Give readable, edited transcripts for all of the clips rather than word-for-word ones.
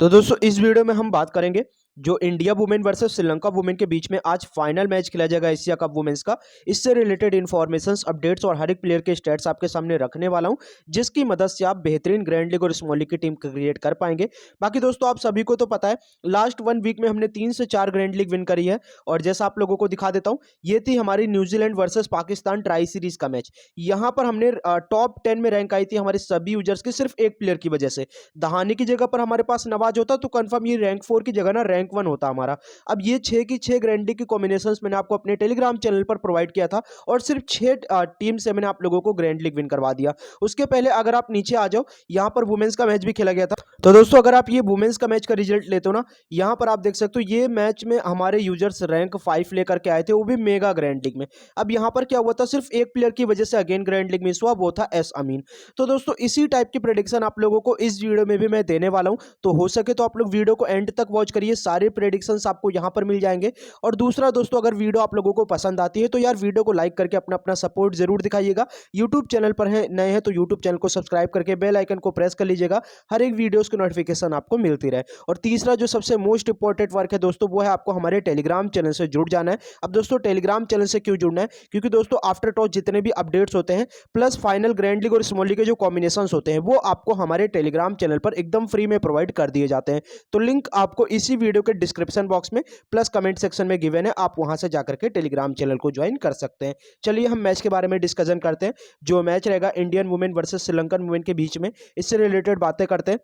तो दोस्तों इस वीडियो में हम बात करेंगे जो India women versus Sri Lanka women के बीच में आज फाइनल मैच खेला जाएगा एशिया कप वुमेन्स का। इससे रिलेटेड इन्फॉर्मेशंस अपडेट्स और हर एक प्लेयर के स्टैट्स आपके सामने रखने वाला हूं, जिसकी मदद से आप बेहतरीन ग्रैंड लीग और स्मॉल लीग की टीम क्रिएट कर पाएंगे। बाकी दोस्तों आप सभी को तो पता है लास्ट 1 वीक में हमने 3 से 4 ग्रैंड लीग विन करी है। और जैसा आप लोगों को दिखा देता हूं, ये थी हमारी New Zealand versus Pakistan tri series का मैच। यहाँ पर हमने टॉप 10 में रैंक आई थी हमारे सभी यूजर्स की सिर्फ एक प्लेयर की वजह से। दहानी की जगह पर हमारे पास नवाज होता तो कंफर्म ये रैंक 4 की जगह ना रैंक 1 होता हमारा। अब ये 6 की 6 ग्रैंड की कॉम्बिनेशंस मैंने आपको अपने टेलीग्राम चैनल पर प्रोवाइड किया था और सिर्फ 6 टीम से मैंने आप लोगों को ग्रैंड लीग विन करवा दिया। उसके पहले अगर आप नीचे आ जाओ, यहाँ पर वुमेन्स का मैच भी खेला गया था। तो दोस्तों अगर आप ये वुमेन्स का मैच का रिजल्ट लेते हो ना, यहाँ पर आप देख सकते हो ये मैच में हमारे यूजर्स रैंक 5 लेकर के आए थे, वो भी मेगा ग्रैंड लीग में। अब यहाँ पर क्या हुआ था, सिर्फ एक प्लेयर की वजह से अगेन ग्रैंड लीग मिस हुआ, वो था एस अमीन। तो दोस्तों इसी टाइप की प्रेडिक्शन आप लोगों को इस वीडियो में भी मैं देने वाला हूं, तो हो सके तो आप लोग वीडियो को एंड तक वॉच करिए, सारे प्रेडिक्शंस आपको यहां पर मिल जाएंगे। और दूसरा दोस्तों, अगर वीडियो आप लोगों को पसंद आती है तो यार वीडियो को लाइक करके अपना अपना सपोर्ट जरूर दिखाइएगा। यूट्यूब चैनल पर है नए हैं तो यूट्यूब चैनल को सब्सक्राइब करके बेल आइकन को प्रेस कर लीजिएगा, हर एक वीडियोस की नोटिफिकेशन आपको मिलती रहे। और तीसरा जो सबसे मोस्ट इंपॉर्टेंट वर्क है दोस्तों, वो है आपको हमारे टेलीग्राम चैनल से जुड़ जाना है। अब दोस्तों टेलीग्राम चैनल से क्यों जुड़ना है, क्योंकि दोस्तों आफ्टर टॉस जितने भी अपडेट्स होते हैं प्लस फाइनल ग्रैंड लीग और स्मॉल लीग के जो कॉम्बिनेशन होते हैं वो आपको हमारे टेलीग्राम चैनल पर एकदम फ्री में प्रोवाइड कर दिए जाते हैं। तो लिंक आपको इसी वीडियो के डिस्क्रिप्शन बॉक्स में प्लस कमेंट सेक्शन में गिवन है, आप वहां से जाकर के टेलीग्राम चैनल को ज्वाइन कर सकते हैं। चलिए हम मैच के बारे में डिस्कशन करते हैं। जो मैच रहेगा Indian women versus Sri Lankan women के बीच में, इससे रिलेटेड बातें करते हैं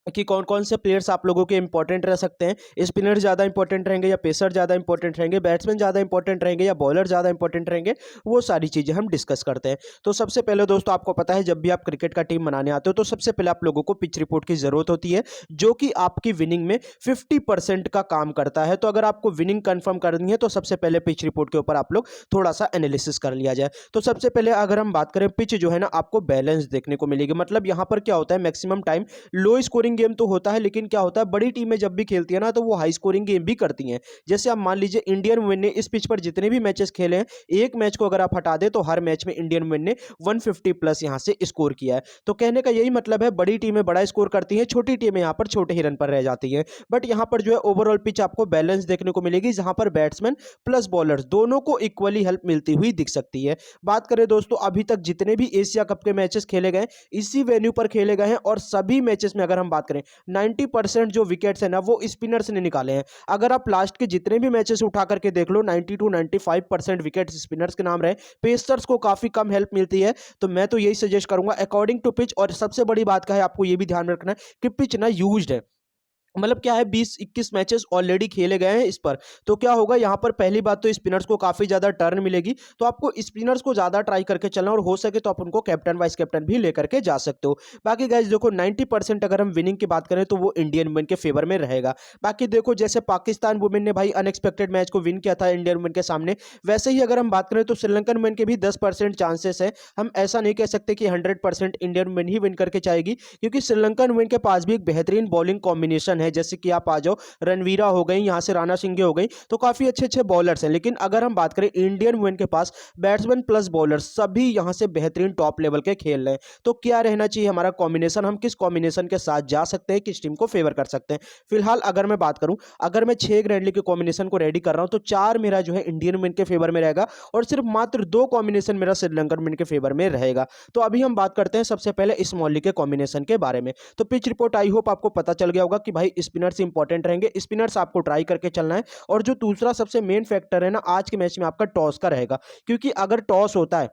कि कौन कौन से प्लेयर्स आप लोगों के इंपॉर्टेंट रह सकते हैं। स्पिनर ज़्यादा इंपॉर्टेंट रहेंगे या पेसर ज़्यादा इंपॉर्टेंट रहेंगे, बैट्समैन ज़्यादा इंपॉर्टेंट रहेंगे या बॉलर ज़्यादा इंपॉर्टेंट रहेंगे, वो सारी चीज़ें हम डिस्कस करते हैं। तो सबसे पहले दोस्तों आपको पता है, जब भी आप क्रिकेट का टीम बनाने आते हो तो सबसे पहले आप लोगों को पिच रिपोर्ट की ज़रूरत होती है, जो कि आपकी विनिंग में 50% का काम करता है। तो अगर आपको विनिंग कंफर्म करनी है तो सबसे पहले पिच रिपोर्ट के ऊपर आप लोग थोड़ा सा एनालिसिस कर लिया जाए। तो सबसे पहले अगर हम बात करें, पिच जो है ना आपको बैलेंस देखने को मिलेगी। मतलब यहाँ पर क्या होता है, maximum time low scoring game तो होता है, लेकिन क्या होता है बड़ी टीमें जब भी खेलती है ना तो वो हाई स्कोरिंग गेम भी करती हैं। जैसे आप मान लीजिए इंडियन वुमेन ने इस पिच पर जितने भी मैचेस खेले हैं, एक मैच को अगर आप हटा दे तो हर मैच में इंडियन वुमेन ने 150 प्लस यहां से स्कोर किया है। तो कहने का यही मतलब है, बड़ी टीमें बड़ा स्कोर करती हैं, छोटी टीमें यहां पर छोटे ही रन पर रह जाती हैं। बट यहां पर जो है ओवरऑल पिच आपको बैलेंस देखने को मिलेगी, जहां पर बैट्समैन प्लस बॉलर्स दोनों को इक्वली हेल्प मिलती हुई दिख सकती है। बात करें दोस्तों, अभी तक जितने भी एशिया कप के मैचेस खेले गए इसी वेन्यू पर खेले गए हैं, और सभी मैचेस में अगर हम बात करें 90% जो विकेट्स है ना वो स्पिनर्स ने निकाले हैं। अगर आप लास्ट के जितने भी मैचेस उठा करके देख लो, 90 to 95% विकेट्स स्पिनर्स के नाम रहे। पेसर्स को काफी कम हेल्प मिलती है। तो मैं तो यही सजेस्ट करूंगा अकॉर्डिंग टू पिच। और सबसे बड़ी बात का है, आपको ये भी ध्यान रखना है कि पिच ना यूज्ड है। मतलब क्या है, 20-21 मैचेस ऑलरेडी खेले गए हैं इस पर। तो क्या होगा यहाँ पर, पहली बात तो स्पिनर्स को काफी ज्यादा टर्न मिलेगी, तो आपको स्पिनर्स को ज्यादा ट्राई करके चलना, और हो सके तो आप उनको कैप्टन वाइस कैप्टन भी लेकर के जा सकते हो। बाकी गाइस देखो, 90% अगर हम विनिंग की बात करें तो वो इंडियन वुमेन के फेवर में रहेगा। बाकी देखो, जैसे पाकिस्तान वुमेन ने भाई अनएक्सपेक्टेड मैच को विन किया था इंडियन वुमेन के सामने, वैसे ही अगर हम बात करें तो श्रीलंकन वुमेन के भी 10% चांसेस है। हम ऐसा नहीं कह सकते कि 100% इंडियन वुमेन ही विन करके जाएगी, क्योंकि श्रीलंकन वुमेन के पास भी एक बेहतरीन बॉलिंग कॉम्बिनेशन है। जैसे कि आप जाओ, रणवीरा हो गई, यहां से राणा सिंघे हो गई, तो काफी अच्छे अच्छे बॉलर्स हैं। लेकिन अगर हम बात करें इंडियन वुमेन के पास बैट्समैन प्लस बॉलर्स सभी यहां से बेहतरीन टॉप लेवल के खेल रहे हैं। तो क्या रहना चाहिए हमारा कॉम्बिनेशन, हम किस कॉम्बिनेशन के साथ जा सकते हैं, किस टीम को फेवर कर सकते हैं। फिलहाल अगर मैं बात करूं, अगर मैं 6 ग्रैंड लीग के कॉम्बिनेशन को रेडी कर रहा हूं तो 4 मेरा जो है इंडियन वुमेन के फेवर में रहेगा, और सिर्फ मात्र 2 कॉम्बिनेशन मेरा श्रीलंकन वुमेन के फेवर में रहेगा। तो अभी हम बात करते हैं सबसे पहले स्मॉल लीग के कॉम्बिनेशन के बारे में। तो पिच रिपोर्ट आई होप आपको पता चल गया होगा कि भाई स्पिनर्स इंपॉर्टेंट रहेंगे, स्पिनर्स आपको ट्राई करके चलना है। और जो दूसरा सबसे मेन फैक्टर है ना आज के मैच में, आपका टॉस का रहेगा। क्योंकि अगर टॉस होता है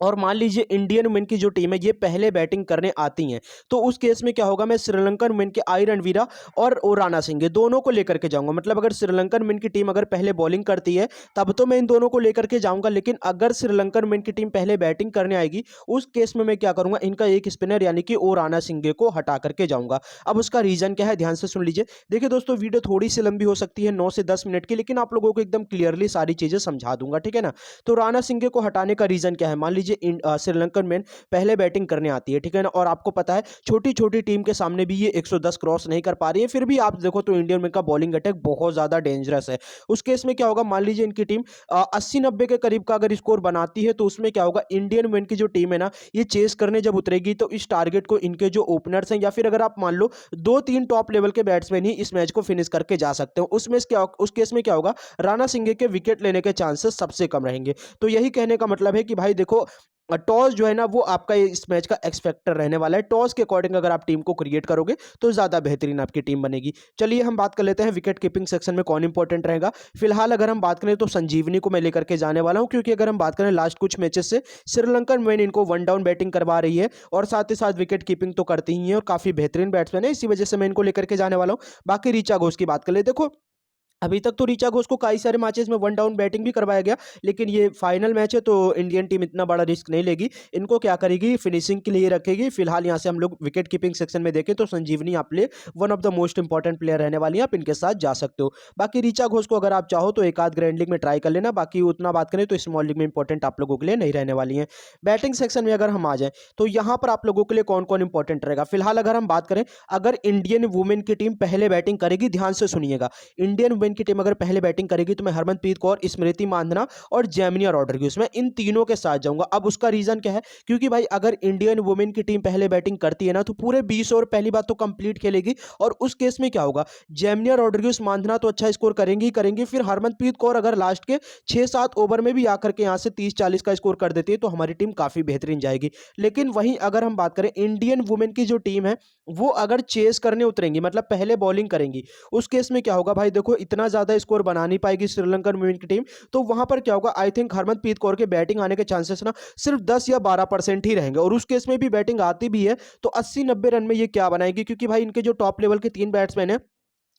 और मान लीजिए इंडियन वुमेन की जो टीम है ये पहले बैटिंग करने आती हैं, तो उस केस में क्या होगा, मैं श्रीलंकन वुमेन के आई रणवीरा और राणा सिंघे दोनों को लेकर के जाऊंगा। मतलब अगर श्रीलंकन वुमेन की टीम अगर पहले बॉलिंग करती है तब तो मैं इन दोनों को लेकर के जाऊंगा, लेकिन अगर श्रीलंकन वुमेन की टीम पहले बैटिंग करने आएगी उस केस में मैं क्या करूंगा, इनका एक स्पिनर यानी कि ओ राणा सिंघे को हटा करके जाऊंगा। अब उसका रीजन क्या है, ध्यान से सुन लीजिए। देखिए दोस्तों, वीडियो थोड़ी सी लंबी हो सकती है, 9 से 10 मिनट की, लेकिन आप लोगों को एकदम क्लियरली सारी चीजें समझा दूंगा, ठीक है ना। तो राणा सिंघे को हटाने का रीजन क्या है, मान लीजिए लीजिए श्रीलंकन मैन पहले बैटिंग करने आती है, ठीक है ना, और आपको पता है छोटी छोटी टीम के सामने भी ये 110 क्रॉस नहीं कर पा रही है, फिर भी आप देखो तो इंडियन मैन का बॉलिंग अटैक बहुत ज़्यादा डेंजरस है। उस केस में क्या होगा, मान लीजिए इनकी टीम 80-90 के करीब का अगर स्कोर बनाती है तो उसमें क्या होगा, इंडियन मैन की जो टीम है ना, ये चेस करने जब उतरेगी तो इस टारगेट को इनके जो ओपनर्स हैं या फिर अगर आप मान लो 2-3 टॉप लेवल के बैट्समैन ही इस मैच को फिनिश करके जा सकते हो। उस केस में क्या होगा, राणा सिंघे के विकेट लेने के चांसेस सबसे कम रहेंगे। तो यही कहने का मतलब है कि भाई देखो, टॉस जो है ना वो आपका इस मैच का एक्स फैक्टर रहने वाला है। टॉस के अकॉर्डिंग अगर आप टीम को क्रिएट करोगे तो ज़्यादा बेहतरीन आपकी टीम बनेगी। चलिए हम बात कर लेते हैं विकेट कीपिंग सेक्शन में कौन इंपॉर्टेंट रहेगा। फिलहाल अगर हम बात करें तो संजीवनी को मैं लेकर के जाने वाला हूं, क्योंकि अगर हम बात करें लास्ट कुछ मैचेस से श्रीलंकन मैन इनको वन डाउन बैटिंग करवा रही है और साथ ही साथ विकेट कीपिंग तो करती ही है और काफ़ी बेहतरीन बैट्समैन है, इसी वजह से मैं इनको लेकर के जाने वाला हूँ। बाकी ऋचा घोष की बात कर ले, देखो अभी तक तो ऋचा घोष को कई सारे मैचेस में वन डाउन बैटिंग भी करवाया गया, लेकिन ये फाइनल मैच है तो इंडियन टीम इतना बड़ा रिस्क नहीं लेगी। इनको क्या करेगी, फिनिशिंग के लिए रखेगी। फिलहाल यहाँ से हम लोग विकेट कीपिंग सेक्शन में देखें तो संजीवनी आप लिए one of the most important player रहने वाली है, आप इनके साथ जा सकते हो। बाकी ऋचा घोष को अगर आप चाहो तो एक आध ग्रैंड लीग में ट्राई कर लेना, बाकी उतना बात करें तो स्मॉल लीग में इंपॉर्टेंट आप लोगों के लिए नहीं रहने वाली है। बैटिंग सेक्शन में अगर हम आ जाए तो यहाँ पर आप लोगों के लिए कौन कौन इंपॉर्टेंट रहेगा। फिलहाल अगर हम बात करें, अगर इंडियन वुमेन की टीम पहले बैटिंग करेगी, ध्यान से सुनिएगा, इंडियन वुमेन की टीम अगर पहले बैटिंग करेगी तो मैं हरमनप्रीत कौर, स्मृति मांधना और जेमिनी रॉड्रिग्स, मैं इन तीनों के साथ जाऊंगा। अब उसका रीजन क्या है, क्योंकि भाई अगर इंडियन वुमेन की टीम पहले बैटिंग करती है ना तो पूरे 20 ओवर पहली बात तो कंप्लीट खेलेगी, और उस केस में क्या होगा, जेमिनी रॉड्रिग्स मांधना तो अच्छा स्कोर करेंगी ही करेंगी, फिर हरमनप्रीत कौर अगर लास्ट के 6-7 ओवर में भी आकर के यहां से 30-40 का स्कोर कर देती है तो हमारी टीम काफी बेहतरीन जाएगी। लेकिन वहीं अगर हम बात करें इंडियन वुमेन की जो टीम है वो अगर चेस करने उतरेंगी, मतलब पहले बॉलिंग करेंगी, उस केस में क्या होगा भाई देखो, इतना ज्यादा स्कोर बना नहीं पाएगी श्रीलंकन वुमेन की टीम, तो वहां पर क्या होगा, आई थिंक हरमनप्रीत कौर के बैटिंग आने के चांसेस ना सिर्फ 10 या 12% ही रहेंगे, और उस केस में भी बैटिंग आती भी है तो 80-90 रन में ये क्या बनाएगी, क्योंकि भाई इनके जो टॉप लेवल के 3 बैट्समैन है,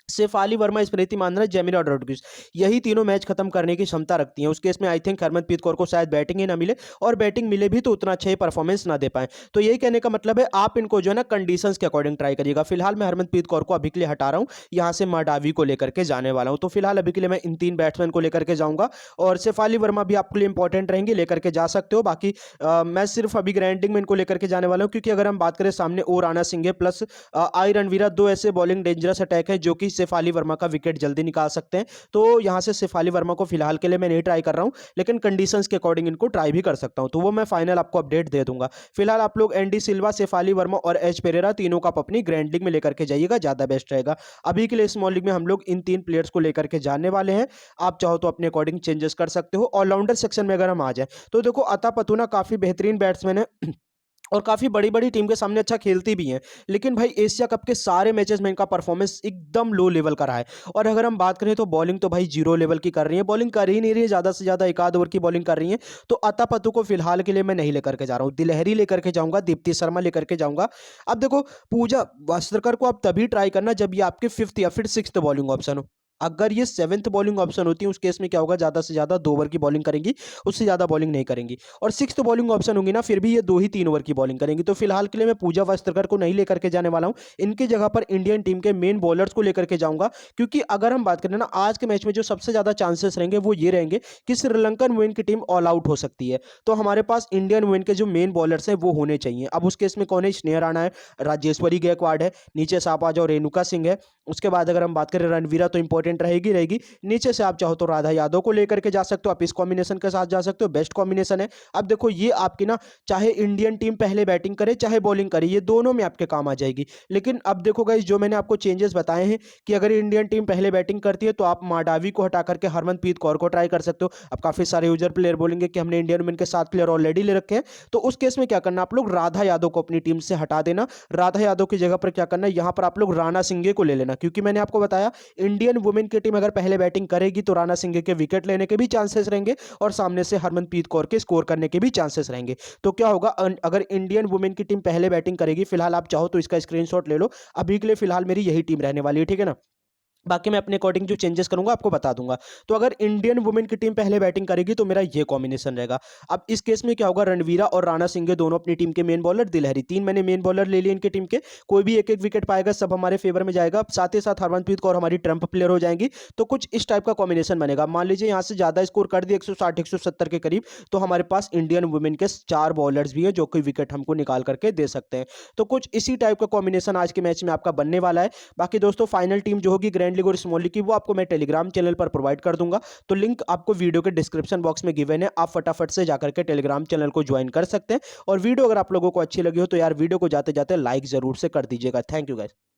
शेफाली वर्मा, स्मृति मांधना, जेमिनी रॉड्रिग्स, यही तीनों मैच खत्म करने की क्षमता रखती हैं। उस केस में आई थिंक हरमनप्रीत कौर को शायद बैटिंग ही ना मिले, और बैटिंग मिले भी तो उतना अच्छा ही परफॉर्मेंस ना दे पाए। तो यही कहने का मतलब है आप इनको जो है ना कंडीशंस के अकॉर्डिंग ट्राई करिएगा। फिलहाल मैं हरमनप्रीत कौर को अभी के लिए हटा रहा हूँ, यहाँ से माडावी को लेकर के जाने वाला हूँ। तो फिलहाल अभी के लिए मैं इन 3 बैट्समैन को लेकर के जाऊंगा, और शेफाली वर्मा भी आपके लिए इंपॉर्टेंट रहेंगे, लेकर के जा सकते हो। बाकी मैं सिर्फ अभी ग्राइंडिंग में इनको लेकर के जाने वाला हूँ, क्योंकि अगर हम बात करें सामने ओ राणा सिंह प्लस आई रणवीरा, 2 ऐसे बॉलिंग डेंजरस अटैक है जो कि शेफाली वर्मा का विकेट जल्दी निकाल सकते हैं। तो यहां से शेफाली वर्मा को फिलहाल के लिए मैं नहीं ट्राई कर रहा हूं, लेकिन कंडीशंस के अकॉर्डिंग इनको ट्राई भी कर सकता हूं, तो वो मैं फाइनल आपको अपडेट दे दूंगा। फिलहाल आप लोग एनडी सिल्वा, शेफाली वर्मा और एच पेरेरा तीनों का अपनी ग्रैंड लीग में लेकर के जाइएगा, ज्यादा बेस्ट रहेगा। अभी के लिए स्मॉल लीग में हम लोग इन 3 प्लेयर्स को लेकर के जाने वाले हैं। आप चाहो तो अपने अकॉर्डिंग चेंजेस कर सकते हो। ऑलराउंडर सेक्शन में अगर हम आ जाए तो देखो अता पतुना काफी बेहतरीन बैट्समैन है और काफ़ी बड़ी-बड़ी टीम के सामने अच्छा खेलती भी हैं। लेकिन भाई एशिया कप के सारे मैचेस में इनका परफॉर्मेंस एकदम लो लेवल का रहा है, और अगर हम बात करें तो बॉलिंग तो भाई ज़ीरो लेवल की कर रही है, बॉलिंग कर ही नहीं रही है, ज़्यादा से ज़्यादा 1 आध ओवर की बॉलिंग कर रही हैं। तो अता पत्तू को फिलहाल के लिए मैं नहीं लेकर के जा रहा हूँ, दिलहरी लेकर के जाऊँगा, दीप्ति शर्मा लेकर के जाऊँगा। अब देखो पूजा वास्त्रकर को आप तभी ट्राई करना जब ये आपके 5th या फिर 6th बॉलिंग ऑप्शन हो। अगर ये 7th बॉलिंग ऑप्शन होती है उस केस में क्या होगा, ज़्यादा से ज़्यादा 2 ओवर की बॉलिंग करेंगी, उससे ज़्यादा बॉलिंग नहीं करेंगी। और 6th बॉलिंग ऑप्शन होंगी ना, फिर भी ये 2 ही 3 ओवर की बॉलिंग करेंगी। तो फिलहाल के लिए मैं पूजा वस्त्रकर को नहीं लेकर के जाने वाला हूँ, इनकी जगह पर इंडियन टीम के मेन बॉलर्स को लेकर के जाऊंगा, क्योंकि अगर हम बात करें ना आज के मैच में जो सबसे ज़्यादा चांसेस रहेंगे वो ये रहेंगे कि श्रीलंकन वुमेन की टीम ऑल आउट हो सकती है, तो हमारे पास इंडियन वुमेन के जो मेन बॉलर्स हैं वो होने चाहिए। अब उस केस में कौन है, स्नेहा राणा है, राजेश्वरी गायकवाड़ है, नीचे से आप आ जाओ रेणुका सिंह है, उसके बाद अगर हम बात करें रणवीरा तो इंपॉर्टेंट रहेगी रहेगी, नीचे से आप चाहो तो राधा यादव को लेकर के जा सकते हो, आप इस कॉम्बिनेशन के साथ जा सकते हो, बेस्ट कॉम्बिनेशन है। अब देखो ये आपकी ना चाहे इंडियन टीम पहले बैटिंग करे चाहे बॉलिंग करे, ये दोनों में आपके काम आ जाएगी। लेकिन अब देखो गाइस, जो मैंने आपको चेंजेस बताए हैं कि अगर इंडियन टीम पहले बैटिंग करती है तो आप माडावी को हटा करके हरमनप्रीत कौर को ट्राई कर सकते हो। अब काफी सारे यूजर प्लेयर बोलेंगे कि हमने इंडियन वुमेन के 7 प्लेयर ऑलरेडी ले रखे हैं, तो उस केस में क्या करना, आप लोग राधा यादव को अपनी टीम से हटा देना। राधा यादव की जगह पर क्या करना है, यहां पर आप लोग राणा सिंघे को ले लेना, क्योंकि मैंने आपको बताया इंडियन वुमेन की टीम अगर पहले बैटिंग करेगी तो राणा सिंघे के विकेट लेने के भी चांसेस रहेंगे, और सामने से हरमनप्रीत कौर के स्कोर करने के भी चांसेस रहेंगे। तो क्या होगा, अगर इंडियन वुमेन की टीम पहले बैटिंग करेगी, फिलहाल आप चाहो तो इसका स्क्रीनशॉट ले लो, अभी के लिए फिलहाल मेरी यही टीम रहने वाली है, ठीक है ना। बाकी मैं अपने अकॉर्डिंग जो चेंजेस करूँगा आपको बता दूँगा। तो अगर इंडियन वुमेन की टीम पहले बैटिंग करेगी तो मेरा ये कॉम्बिनेशन रहेगा। अब इस केस में क्या होगा, रणवीरा और राणा सिंघे दोनों अपनी टीम के मेन बॉलर, दिलहरी 3 मैंने मेन बॉलर ले लिए इनकी टीम के। कोई भी एक-एक विकेट पाएगा, सब हमारे फेवर में जाएगा। अब साथ ही साथ हरमनप्रीत कौर हमारी ट्रम्प प्लेयर हो जाएँगी। तो कुछ इस टाइप का कॉम्बिनेशन बनेगा। मान लीजिए यहाँ से ज़्यादा स्कोर कर दिया 160-170 के करीब, तो हमारे पास इंडियन वुमेन के 4 बॉलर्स भी हैं जो कि विकेट हमको निकाल करके दे सकते हैं। तो कुछ इसी टाइप का कॉम्बिनेशन आज के मैच में आपका बनने वाला है। बाकी दोस्तों फाइनल टीम जो होगी ग्रैंड लीग और स्मॉल लीग की, वो आपको मैं टेलीग्राम चैनल पर प्रोवाइड कर दूंगा। तो लिंक आपको वीडियो के डिस्क्रिप्शन बॉक्स में गिवन है, आप फटाफट से जाकर के टेलीग्राम चैनल को ज्वाइन कर सकते हैं। और वीडियो अगर आप लोगों को अच्छी लगी हो तो यार वीडियो को जाते जाते लाइक जरूर से कर दीजिएगा। Thank you guys.